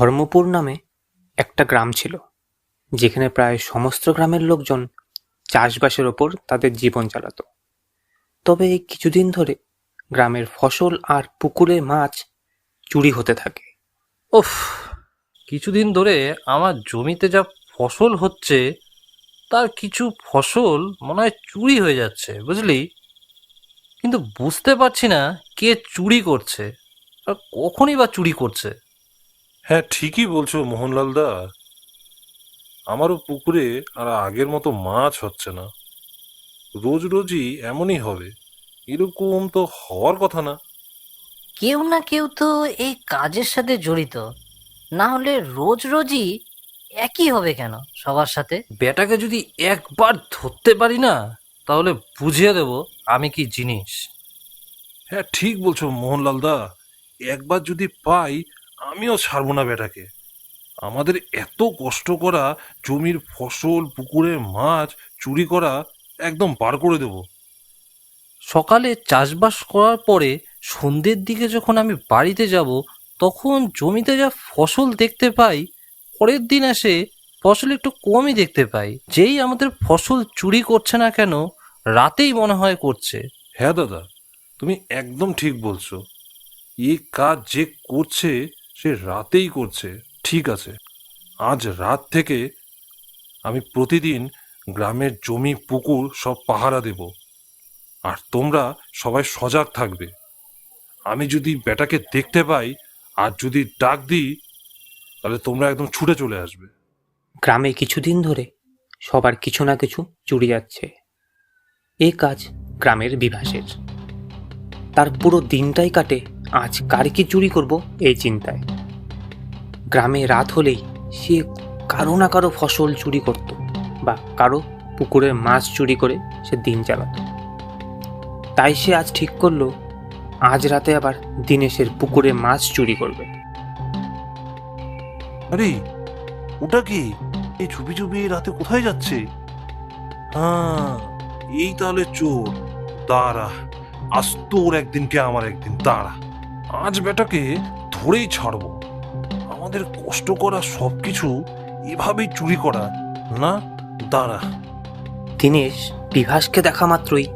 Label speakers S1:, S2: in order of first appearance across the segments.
S1: ধর্মপুর নামে একটা গ্রাম ছিল, যেখানে প্রায় সমস্ত গ্রামের লোকজন চাষবাসের ওপর তাদের জীবন চালাতো। তবে এই কিছুদিন ধরে গ্রামের ফসল আর পুকুরে মাছ চুরি হতে থাকে।
S2: উফ, কিছুদিন ধরে আমার জমিতে যা ফসল হচ্ছে তার কিছু ফসল মনে হয় চুরি হয়ে যাচ্ছে, বুঝলি? কিন্তু বুঝতে পারছি না কে চুরি করছে আর কখনই বা চুরি করছে।
S3: হ্যাঁ, ঠিকই বলছো মোহনলাল দা। আমারও পুকুরে আর আগের মতো মাছ হচ্ছে না। রোজ রোজই এমনই হবে, এরকম তো হওয়ার কথা না।
S4: কেউ না কেউ তো এই কাজের সাথে জড়িত, না হলে রোজ রোজই একই হবে কেন সবার সাথে?
S2: বেটাকে যদি একবার ধরতে পারি না, তাহলে বুঝিয়ে দেব আমি কি জিনিস।
S3: হ্যাঁ, ঠিক বলছো মোহনলাল দা। একবার যদি পাই, আমিও ছাড়বো না বেটাকে। আমাদের এত কষ্ট করা জমির ফসল, পুকুরের মাছ চুরি করা একদম বার করে দেব।
S2: সকালে চাষবাস করার পরে সন্ধ্যের দিকে যখন আমি বাড়িতে যাব, তখন জমিতে যা ফসল দেখতে পাই, পরের দিন এসে ফসল একটু কমই দেখতে পাই। যেই আমাদের ফসল চুরি করছে না কেন, রাতেই মনে হয় করছে।
S3: হ্যাঁ দাদা, তুমি একদম ঠিক বলছো। এই কাজ যে করছে সে রাতেই করছে। ঠিক আছে, আজ রাত থেকে আমি প্রতিদিন গ্রামের জমি পুকুর সব পাহারা দেব। আর তোমরা সবাই সজাগ থাকবে। আমি যদি বেটাকে দেখতে পাই আর যদি ডাক দিই, তাহলে তোমরা একদম ছুটে চলে আসবে।
S1: গ্রামে কিছুদিন ধরে সবার কিছু না কিছু চুরি যাচ্ছে। এই কাজ গ্রামের বিভাসের। তার পুরো দিনটাই কাটে আজ কার কি চুরি করব এই চিন্তায়। গ্রামে রাত হলেই সে কারো না কারো ফসল চুরি করত, বা কারো পুকুরের মাছ চুরি করে সে দিন চালাতো। তাই সে আজ ঠিক করলো আজ রাতে আবার দিনেশের পুকুরে মাছ চুরি করবে।
S3: আরে, ওটা কি? এই চুপি চুপি রাতে কোথায় যাচ্ছে? হ্যাঁ, এই তাহলে চোর। দাঁড়া, আজ তোর একদিনকে আমার একদিন। দাঁড়া, আজ বেটাকে ধরেই ছাড়বো। আমাদের কষ্ট করা সবকিছু এভাবেই চুরি করা না। দাঁড়া।
S1: দিনেশ বিভাসকে দেখা মাত্রই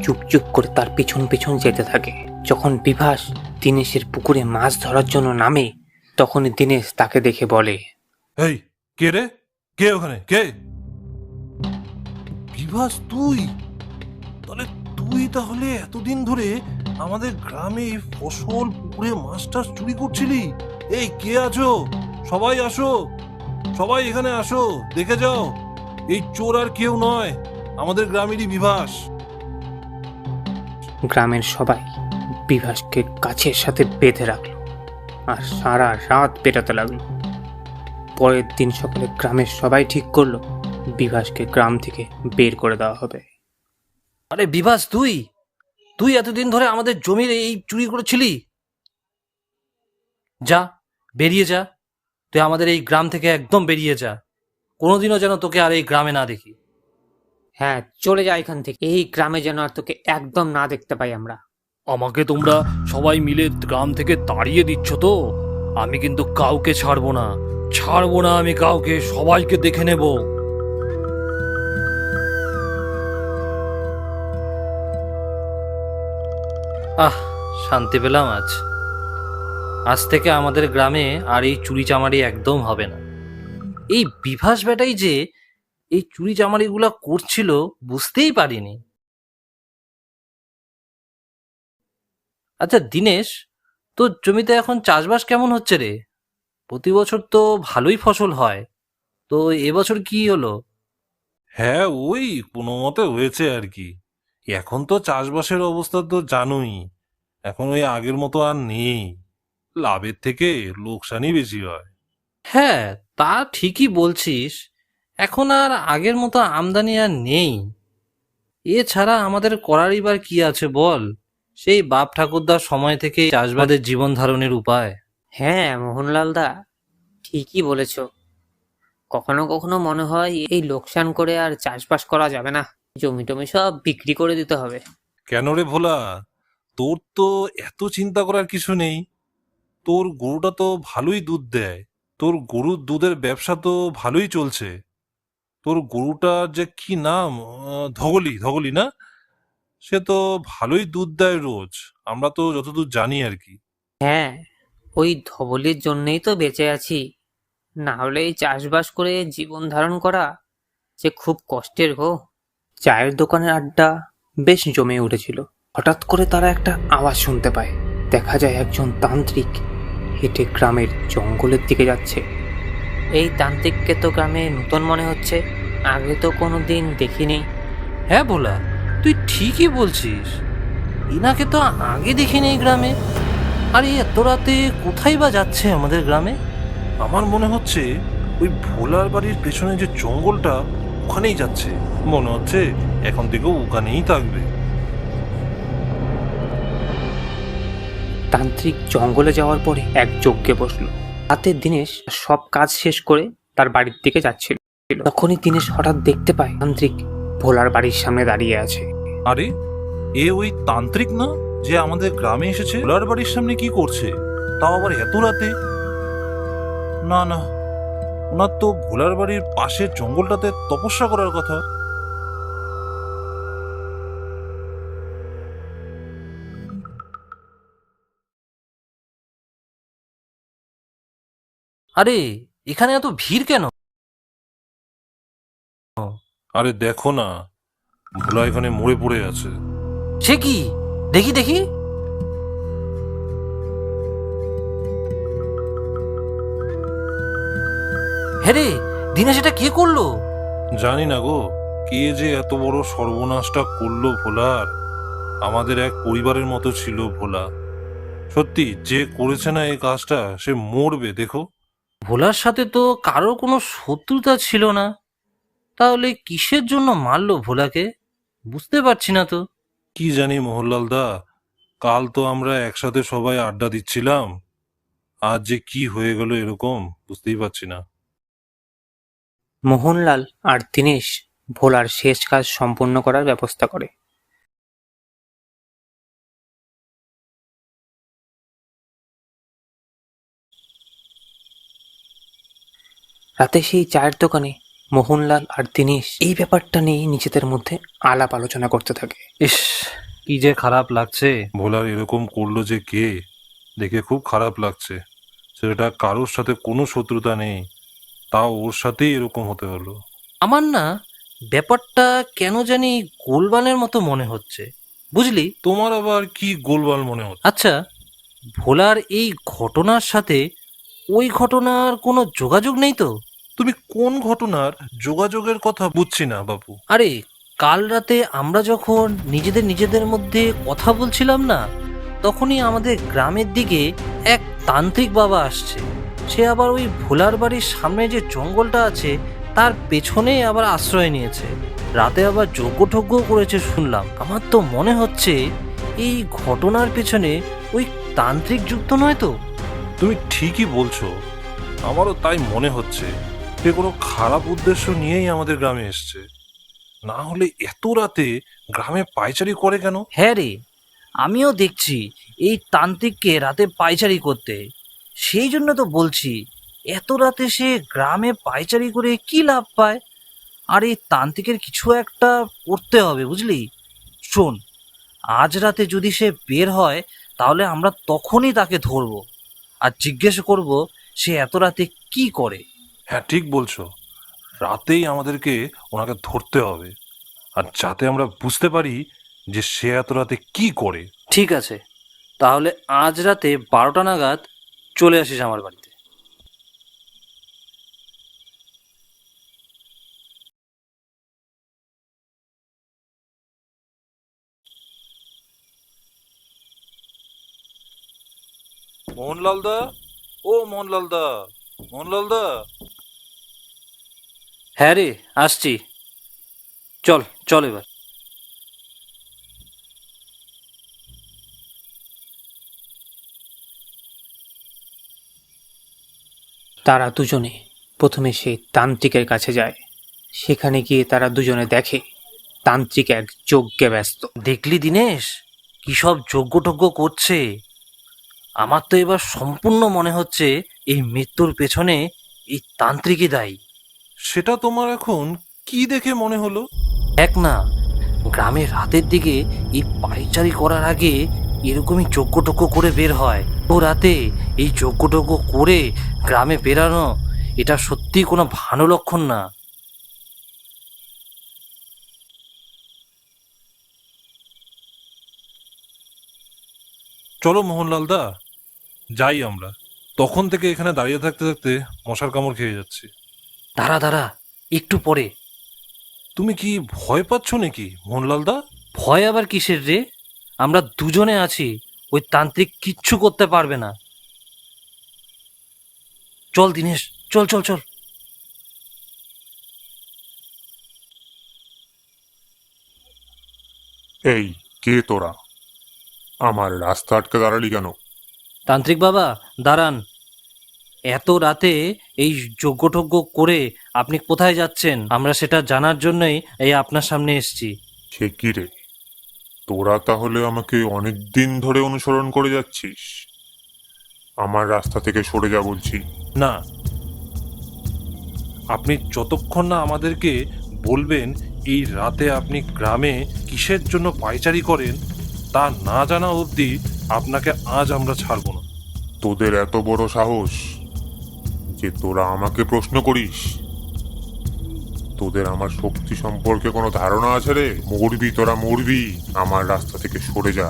S1: চুপ চুপ করে তার পিছন পিছন যেতে থাকে। যখন বিভাস দিনেশের পুকুরে মাছ ধরার জন্য নামে, তখনই দিনেশ তাকে দেখে বলে,
S3: এই, কে রে? কে ওখানে? কে? বিভাস, তুই? তাহলে এতদিন ধরে আমাদের গ্রামে এই ফসল, পুকুরে মাছ টাছ চুরি করছিলি? এই, কে আছো? সবাই আসো, সবাই এখানে আসো, দেখে যাও। এই চোর আর কেউ নয়, আমাদের গ্রামেরই বিভাস।
S1: গ্রামের সবাই বিভাসকে গাছের সাথে বেঁধে রাখলো আর সারা রাত পেটাতে লাগলো। পরের দিন সকালে গ্রামের সবাই ঠিক করলো বিভাসকে গ্রাম থেকে বের করে দেওয়া হবে।
S2: আরে বিভাস, তুই তুই এতদিন ধরে আমাদের জমির এই চুরি করেছিলি? যা, বেরিয়ে যা। তুই আমাদের এই গ্রাম থেকে একদম বেরিয়ে যা। কোনোদিনও যেন তোকে আর এই গ্রামে না দেখি।
S1: হ্যাঁ, চলে যা এখান থেকে। এই গ্রামে যেন আর তোকে একদম না দেখতে পাই আমরা।
S2: আমাকে তোমরা সবাই মিলে গ্রাম থেকে তাড়িয়ে দিচ্ছ তো? আমি কিন্তু কাউকে ছাড়বো না, ছাড়বো না আমি কাউকে, সবাইকে দেখে নেব। আহ, শান্তি পেলাম আজ। আজ থেকে আমাদের গ্রামে আর এই চুরি চামারি একদম হবে না। এই বিভাস বেটাই যে এই চুরি চামারিগুলা করছিল বুঝতেই পারিনি। আচ্ছা দিনেশ, তোর জমিতে এখন চাষবাস কেমন হচ্ছে রে? প্রতি বছর তো ভালোই ফসল হয়, তো এবছর কি হলো?
S3: হ্যাঁ, ওই কোনো মতে হয়েছে আর কি। এখন তো চাষবাসের অবস্থা তো জানোই। এখন ওই আগের মতো আর নেই। লাভের থেকে লোকসানই বেশি হয়।
S2: হ্যাঁ, তা ঠিকই বলছিস। এখন আর আগের মতো আমদানি আর নেই। এছাড়া আমাদের করারই বার কি আছে বল? সেই বাপ ঠাকুরদার সময় থেকে চাষবাসের জীবন ধারণের উপায়।
S1: হ্যাঁ মোহনলাল দা, ঠিকই বলেছ। কখনো কখনো মনে হয় এই লোকসান করে আর চাষবাস করা যাবে না, জমি টমি সব বিক্রি করে দিতে হবে।
S3: কেন রে ভোলা? তোর তো এত চিন্তা করার কিছু নেই। তোর গরুটা তো ভালোই দুধ দেয়। তোর গরুর দুধের ব্যবসা তো ভালোই চলছে। তোর গরুটা যে কি নাম, ধগলি ধগলি না? সে তো ভালোই দুধ দেয় রোজ, আমরা তো যতদূর জানি আর কি।
S1: হ্যাঁ, ওই ধবলির জন্যই তো বেঁচে আছি। না হলে এই চাষবাস করে জীবন ধারণ করা যে খুব কষ্টের গো। চায়ের দোকানের আড্ডা বেশ জমে উঠেছিল। হঠাৎ করে তারা একটা আওয়াজ শুনতে পায়। দেখা যায় একজন তান্ত্রিক হেঁটে গ্রামের জঙ্গলের দিকে যাচ্ছে। এই তান্ত্রিককে তো গ্রামে নতুন মনে হচ্ছে, আগে তো কোনো দিন দেখিনি।
S2: হ্যাঁ ভোলা, তুই ঠিকই বলছিস। ইনাকে তো আগে দেখিনি এই গ্রামে। আর এই এত রাতে কোথায় বা যাচ্ছে আমাদের গ্রামে?
S3: আমার মনে হচ্ছে ওই ভোলার বাড়ির পেছনে যে জঙ্গলটা, ওখানেই যাচ্ছে। মনে হচ্ছে এখন থেকেও ওখানেই থাকবে।
S1: তান্ত্রিক জঙ্গলে যাওয়ার পরে এক যজ্ঞে বসলো। রাতে দিনেশ সব কাজ শেষ করে তার বাড়ির দিকে যাচ্ছিল। তখনই দিনেশ হঠাৎ দেখতে পায় তান্ত্রিক ভোলার বাড়ির সামনে দাঁড়িয়ে আছে।
S3: আরে, এ ওই তান্ত্রিক না যে আমাদের গ্রামে এসেছে? ভোলার বাড়ির সামনে কি করছে, তাও আবার এত রাতে? না না, ওনার তো ভোলার বাড়ির পাশের জঙ্গলটাতে তপস্যা করার কথা।
S2: আরে, এখানে এত ভিড় কেন?
S3: আরে দেখো না, ভোলা এখানে মরে পড়ে আছে।
S2: সে কি? দেখি দেখি। হ্যাঁ রে, দিনেশ এটা কে করলো?
S3: জানি না গো, কে যে এত বড় সর্বনাশটা করলো ভোলার। আমাদের এক পরিবারের মতো ছিল ভোলা। সত্যি, যে করেছে না এই কাজটা সে মরবে দেখো।
S2: ভোলার সাথে তো কারো কোনো শত্রুতা ছিল না, তাহলে কিসের জন্য মারলো ভোলাকে? বুঝতে পারছি না তো।
S3: কি জানি মোহনলাল দা, কাল তো আমরা একসাথে সবাই আড্ডা দিচ্ছিলাম, আজ যে কি হয়ে গেল এরকম বুঝতেই পারছি না।
S1: মোহনলাল আর দিনেশ ভোলার শেষ কাজ সম্পূর্ণ করার ব্যবস্থা করে। রাতে সেই চায়ের দোকানে মোহনলাল আর দিনেশ এই ব্যাপারটা নিয়ে নিজেদের মধ্যে আলাপ আলোচনা করতে থাকে।
S2: ইস, কি যে খারাপ লাগছে।
S3: ভোলার এরকম করলো যে কে, দেখে খুব খারাপ লাগছে। সেটা কারোর সাথে কোনো শত্রুতা নেই, তাও ওর সাথেই এরকম হতে হলো।
S2: আমার না ব্যাপারটা কেন জানি গোলবালের মতো মনে হচ্ছে, বুঝলি?
S3: তোমার আবার কি গোলমাল মনে হচ্ছে?
S2: আচ্ছা, ভোলার এই ঘটনার সাথে ওই ঘটনার কোনো যোগাযোগ নেই তো?
S3: তুমি কোন ঘটনার যোগাযোগের কথা বুঝছি না বাবু।
S2: আরে, কাল রাতে আমরা যখন নিজেদের নিজেদের মধ্যে কথা বলছিলাম না, তখনই আমাদের গ্রামের দিকে এক তান্ত্রিক বাবা আসছে। সে আবার ওই ভোলার বাড়ির সামনে যে জঙ্গলটা আছে তার পেছনে আবার আশ্রয় নিয়েছে। রাতে আবার যজ্ঞ করেছে শুনলাম। আমার তো মনে হচ্ছে এই ঘটনার পেছনে ওই তান্ত্রিক যুক্ত নয় তো?
S3: তুমি ঠিকই বলছো, আমারও তাই মনে হচ্ছে। সে কোনো খারাপ উদ্দেশ্য নিয়েই আমাদের গ্রামে এসছে। না হলে এত রাতে গ্রামে পায়চারি করে কেন?
S2: হ্যাঁ রে, আমিও দেখছি এই তান্ত্রিককে রাতে পায়চারি করতে। সেই জন্য তো বলছি, এত রাতে সে গ্রামে পায়চারি করে কি লাভ পায়? আর এই তান্ত্রিকের কিছু একটা করতে হবে, বুঝলি? শোন, আজ রাতে যদি সে বের হয় তাহলে আমরা তখনই তাকে ধরবো আর জিজ্ঞেস করব সে এত রাতে কি করে।
S3: হ্যাঁ, ঠিক বলছো। রাতেই আমাদেরকে ওনাকে ধরতে হবে, আর যাতে আমরা বুঝতে পারি যে সে এত রাতে কি করে।
S2: ঠিক আছে, তাহলে আজ রাতে 12টা নাগাদ চলে আসিস আমার বাড়িতে।
S3: মোহনলাল দা, ও মোহনলাল দা, মোহনলাল দা।
S2: হ্যাঁ রে, আসছি। চল চল এবার।
S1: তারা দুজনে প্রথমে সেই তান্ত্রিকের কাছে যায়। সেখানে গিয়ে তারা দুজনে দেখে তান্ত্রিক এক যজ্ঞে ব্যস্ত।
S2: দেখলি দিনেশ, কি সব যজ্ঞ করছে? আমার তো এবার সম্পূর্ণ মনে হচ্ছে এই মৃত্যুর পেছনে এই তান্ত্রিকই দায়ী।
S3: সেটা তোমার এখন কি দেখে মনে হলো?
S2: এক না, গ্রামের রাতের দিকে এই পায়চারি করার আগে এরকমই যজ্ঞটজ্ঞ করে বের হয়। ও রাতে এই যজ্ঞটজ্ঞ করে গ্রামে বেরানো, এটা সত্যি কোনো ভালো লক্ষণ না।
S3: চলো মোহনলাল দা, যাই আমরা। তখন থেকে এখানে দাঁড়িয়ে থাকতে থাকতে মশার কামড় খেয়ে যাচ্ছি।
S2: দাঁড়া দাঁড়া, একটু পরে।
S3: তুমি কি ভয় পাচ্ছ নাকি মোহনলাল দা?
S2: ভয় আবার কিসের রে? আমরা দুজনে আছি, ওই তান্ত্রিক কিচ্ছু করতে পারবে না। চল দিনেশ, চল চল চল।
S5: এই, কে তোরা? আমার রাস্তা আটকে দাঁড়ালি কেন?
S2: তান্ত্রিক বাবা দাঁড়ান। এত রাতে এই যজ্ঞটজ্ঞ করে আপনি কোথায় যাচ্ছেন আমরা সেটা জানার জন্যই এই আপনার সামনে এসেছি।
S5: সে কি রে, তোরা তাহলে আমাকে অনেক দিন ধরে অনুসরণ করে যাচ্ছিস? আমার রাস্তা থেকে সরে যা বলছি।
S3: না, আপনি যতক্ষণ না আমাদেরকে বলবেন এই রাতে আপনি গ্রামে কিসের জন্য পায়চারি করেন, তা না জানা অবধি আপনাকে আজ আমরা ছাড়ব না।
S5: তোদের এত বড় সাহস যে তোরা আমাকে প্রশ্ন করিস? তোদের আমার শক্তি সম্পর্কে কোনো ধারণা আছে রে? মরবি, তোরা মরবি। আমার রাস্তা থেকে সরে যা,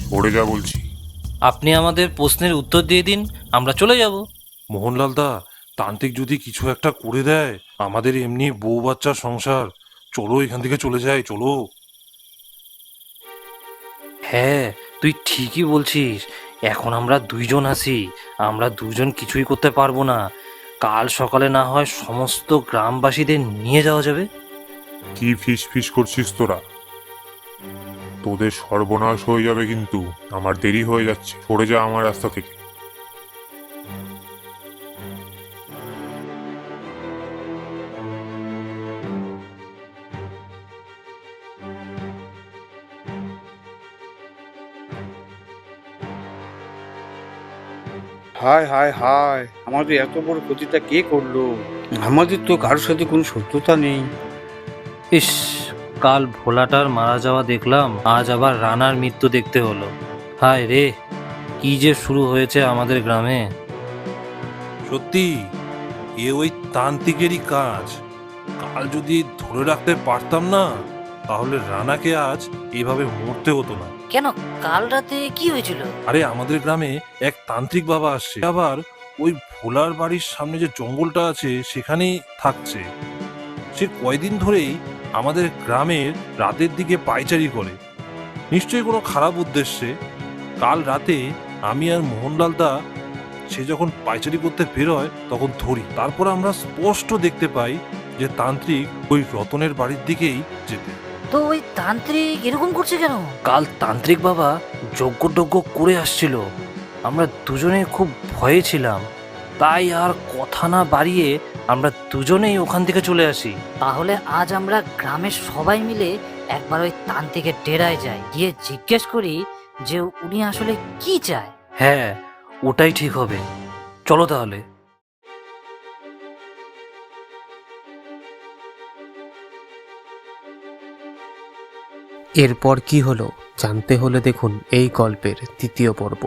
S5: সরে যা বলছি।
S2: আপনি আমাদের প্রশ্নের উত্তর দিয়ে দিন, আমরা চলে যাব।
S3: মোহনলাল দা, তান্ত্রিক যদি কিছু একটা করে দেয়, আমাদের এমনি বউ বাচ্চার সংসার, চলো এখান থেকে চলে যাই, চলো।
S2: হ্যাঁ, তুই ঠিকই বলছিস। এখন আমরা দুইজন আছি, আমরা দুজন কিছুই করতে পারবো না। কাল সকালে না হয় সমস্ত গ্রামবাসীদের নিয়ে যাওয়া যাবে।
S5: কি ফিস ফিস করছিস তোরা? তোদের সর্বনাশ হয়ে যাবে কিন্তু। আমার দেরি হয়ে যাচ্ছে, সরে যা আমার রাস্তা থেকে।
S6: হায় হায় হায়, আমাদের এত বড় ক্ষতিটা কে করলো? আমাদের তো কারোর সাথে কোনো শত্রুতা নেই।
S2: ইস, কাল ভোলাটার মারা যাওয়া দেখলাম, আজ আবার রানার মৃত্যু দেখতে হলো। হায় রে, কি যে শুরু হয়েছে আমাদের গ্রামে।
S3: সত্যি এ ওই তান্ত্রিকেরই কাজ। কাল যদি ধরে রাখতে পারতাম না, তাহলে রানাকে আজ এভাবে মরতে হতো না।
S4: কেন, কাল রাতে কি হয়েছিল?
S3: আরে আমাদের গ্রামে এক তান্ত্রিক বাবা আসছে, আবার ওই ভোলার বাড়ির সামনে যে জঙ্গলটা আছে সেখানেই থাকছে। সে কয়দিন ধরেই আমাদের গ্রামের রাতের দিকে পায়চারি করে, নিশ্চয়ই কোনো খারাপ উদ্দেশ্যে। কাল রাতে আমি আর মোহনলাল দা সে যখন পায়চারি করতে বেরোয় তখন ধরি, তারপর আমরা স্পষ্ট দেখতে পাই যে তান্ত্রিক ওই রতনের বাড়ির দিকেই যেতে।
S4: তো ওই তান্ত্রিক এরকম করছে কেন?
S2: কাল তান্ত্রিক বাবা যজ্ঞটজ্ঞ করে আসছিল, আমরা দুজনে খুব ভয়ে ছিলাম, তাই আর কথা না বাড়িয়ে আমরা দুজনেই ওখান থেকে চলে আসি।
S4: তাহলে আজ আমরা গ্রামের সবাই মিলে একবার ওই তান্ত্রিকের ডেরায় যাই, গিয়ে জিজ্ঞেস করি যে উনি আসলে কি চায়।
S2: হ্যাঁ, ওটাই ঠিক হবে। চলো তাহলে।
S1: এরপর কি হলো জানতে হলে দেখুন এই গল্পের 3য় পর্ব।